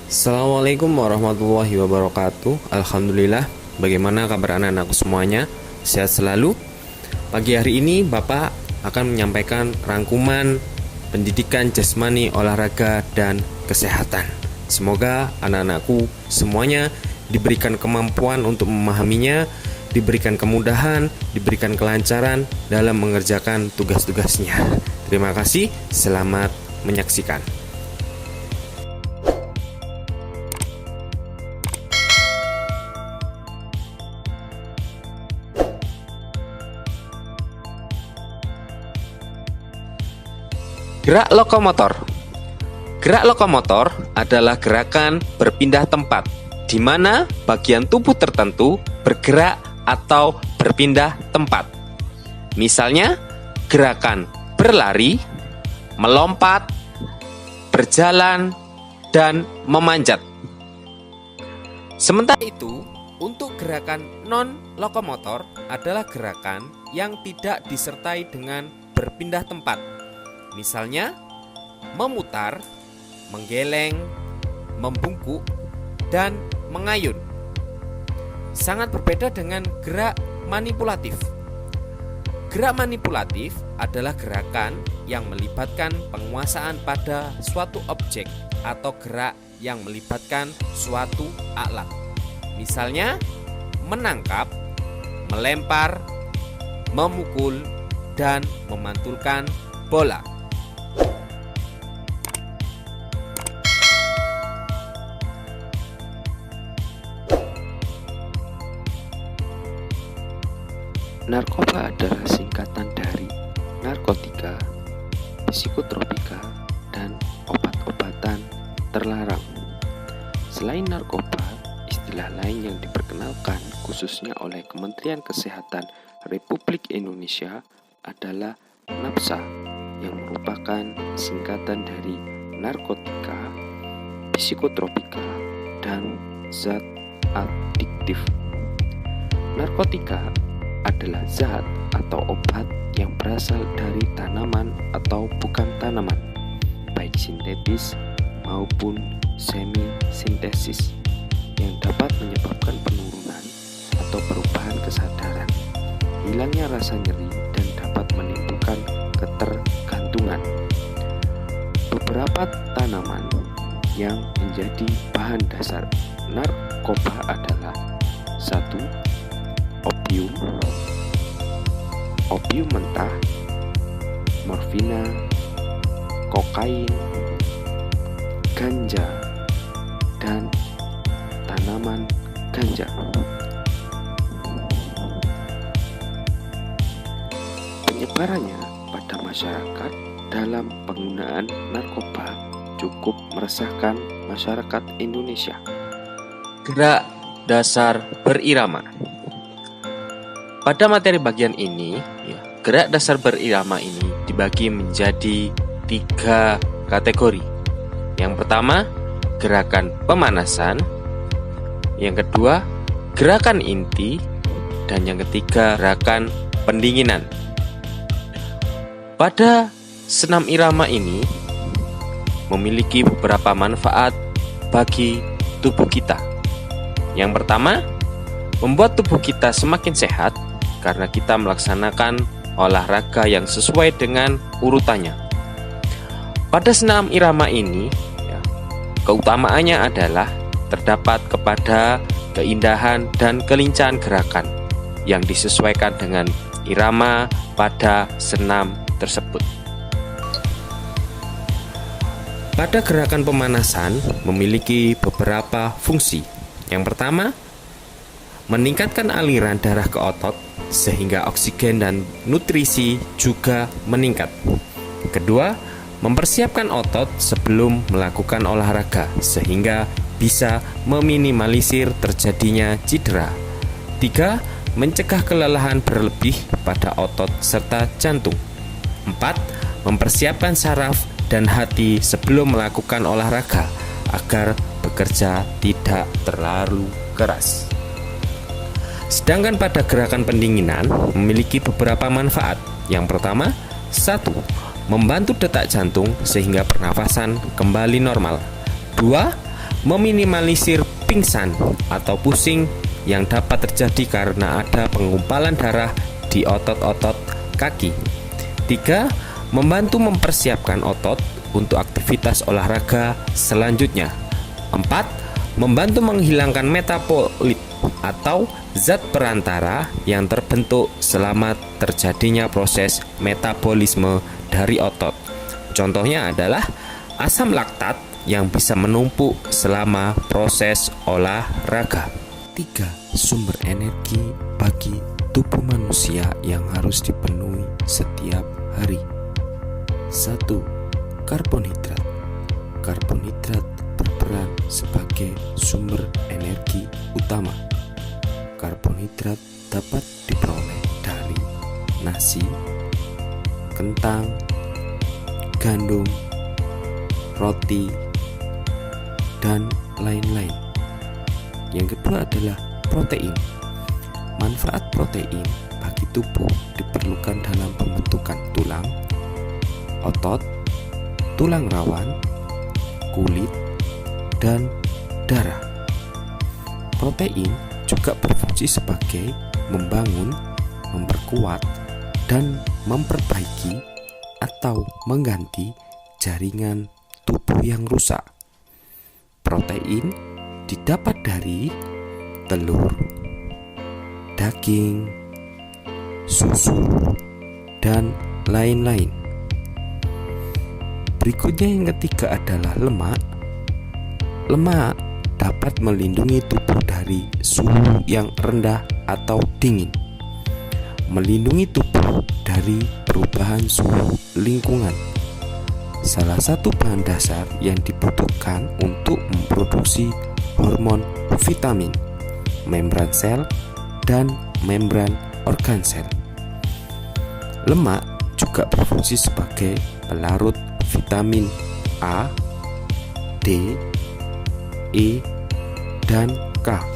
Assalamualaikum warahmatullahi wabarakatuh. Alhamdulillah. Bagaimana kabar anak-anakku semuanya? Sehat selalu? Pagi hari ini Bapak akan menyampaikan rangkuman pendidikan jasmani, olahraga, dan kesehatan. Semoga anak-anakku semuanya diberikan kemampuan untuk memahaminya, diberikan kemudahan, diberikan kelancaran dalam mengerjakan tugas-tugasnya. Terima kasih, selamat menyaksikan. Gerak lokomotor. Gerak lokomotor adalah gerakan berpindah tempat, di mana bagian tubuh tertentu bergerak atau berpindah tempat. Misalnya, gerakan berlari, melompat, berjalan, dan memanjat. Sementara itu, untuk gerakan non-lokomotor adalah gerakan yang tidak disertai dengan berpindah tempat. Misalnya, memutar, menggeleng, membungkuk, dan mengayun. Sangat berbeda dengan gerak manipulatif. Gerak manipulatif adalah gerakan yang melibatkan penguasaan pada suatu objek atau gerak yang melibatkan suatu alat. Misalnya, menangkap, melempar, memukul, dan memantulkan bola. Narkoba adalah singkatan dari narkotika, psikotropika, dan obat-obatan terlarang. Selain narkoba, istilah lain yang diperkenalkan khususnya oleh Kementerian Kesehatan Republik Indonesia adalah NAPSA, yang merupakan singkatan dari narkotika, psikotropika, dan zat adiktif. Narkotika adalah zat atau obat yang berasal dari tanaman atau bukan tanaman, baik sintetis maupun semi-sintesis, yang dapat menyebabkan penurunan atau perubahan kesadaran, hilangnya rasa nyeri, dan dapat menimbulkan ketergantungan. Beberapa tanaman yang menjadi bahan dasar narkoba adalah 1. Opium mentah, morfina, kokain, ganja, dan tanaman ganja. Penyebarannya pada masyarakat dalam penggunaan narkoba cukup meresahkan masyarakat Indonesia. Gerak dasar berirama. Pada materi bagian ini, gerak dasar berirama ini dibagi menjadi 3 kategori. Yang pertama, gerakan pemanasan. Yang kedua, gerakan inti. Dan yang ketiga, gerakan pendinginan. Pada senam irama ini memiliki beberapa manfaat bagi tubuh kita. Yang pertama, membuat tubuh kita semakin sehat karena kita melaksanakan olahraga yang sesuai dengan urutannya. Pada senam irama ini, keutamaannya adalah terdapat kepada keindahan dan kelincahan gerakan yang disesuaikan dengan irama pada senam tersebut. Pada gerakan pemanasan memiliki beberapa fungsi. Yang pertama, meningkatkan aliran darah ke otot sehingga oksigen dan nutrisi juga meningkat. Kedua, mempersiapkan otot sebelum melakukan olahraga sehingga bisa meminimalisir terjadinya cedera. 3. Mencegah kelelahan berlebih pada otot serta jantung. 4. Mempersiapkan saraf dan hati sebelum melakukan olahraga agar bekerja tidak terlalu keras. Sedangkan pada gerakan pendinginan memiliki beberapa manfaat. Yang pertama, 1. Membantu detak jantung sehingga pernafasan kembali normal. 2. meminimalisir pingsan atau pusing yang dapat terjadi karena ada penggumpalan darah di otot-otot kaki. 3. Membantu mempersiapkan otot untuk aktivitas olahraga selanjutnya. 4. Membantu menghilangkan metabolit atau zat perantara yang terbentuk selama terjadinya proses metabolisme dari otot. Contohnya adalah asam laktat yang bisa menumpuk selama proses olahraga. 3. Sumber energi bagi tubuh manusia yang harus dipenuhi setiap hari. 1. Karbohidrat. Karbohidrat berperan sebagai sumber energi utama. Karbohidrat dapat diperoleh dari nasi, kentang, gandum, roti, dan lain-lain. Yang kedua adalah protein. Manfaat protein bagi tubuh diperlukan dalam pembentukan tulang, otot, tulang rawan, kulit, dan darah. Protein juga berfungsi sebagai membangun, memperkuat, dan memperbaiki atau mengganti jaringan tubuh yang rusak. Protein didapat dari telur, daging, susu, dan lain-lain. Berikutnya yang ketiga adalah lemak. Lemak dapat melindungi tubuh dari suhu yang rendah atau dingin, melindungi tubuh dari perubahan suhu lingkungan. Salah satu bahan dasar yang dibutuhkan untuk memproduksi hormon vitamin, membran sel, dan membran organ sel. Lemak juga berfungsi sebagai pelarut vitamin A, D, E, dan K.